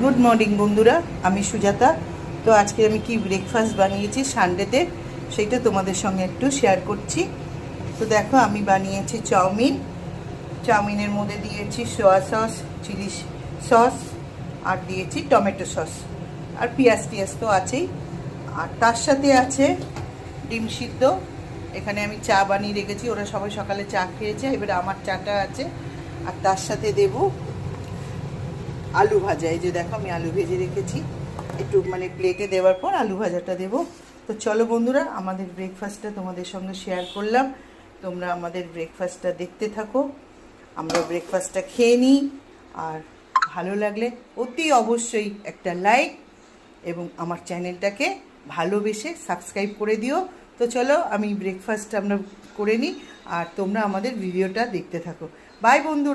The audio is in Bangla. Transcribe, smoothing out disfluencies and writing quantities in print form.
গুড মর্নিং বন্ধুরা, আমি সুজাতা। তো আজকে আমি কি ব্রেকফাস্ট বানিয়েছি সানডেতে সেইটা তোমাদের সঙ্গে একটু শেয়ার করছি। তো দেখো, আমি বানিয়েছি চাউমিনের মধ্যে দিয়েছি সোয়া সস, চিলি সস, আর দিয়েছি টমেটো সস, আর পেঁয়াজ তো আছেই। আর তার সাথে আছে ডিম সিদ্ধ। এখানে আমি চা বানিয়ে রেখেছি, ওরা সবাই সকালে চা খেয়েছে, এবার আমার চাটা আছে। আর তার সাথে দেবো আলু ভাজা। এই যে দেখো, আমি আলু ভেজে রেখেছি, একটু প্লেটে দেওয়ার পর আলু ভাজাটা দেবো। তো চলো বন্ধুরা, আমাদের ব্রেকফাস্টটা তোমাদের সঙ্গে শেয়ার করলাম, তোমরা আমাদের ব্রেকফাস্টটা দেখতে থাকো। আমরা ব্রেকফাস্টটা খেয়ে নিই, আর ভালো লাগলে অতি অবশ্যই একটা লাইক এবং আমার চ্যানেলটাকে ভালোবেসে সাবস্ক্রাইব করে দিও। তো চলো, আমি ব্রেকফাস্ট আমরা করে নিই, আর তোমরা আমাদের ভিডিওটা দেখতে থাকো। বাই বন্ধুরা।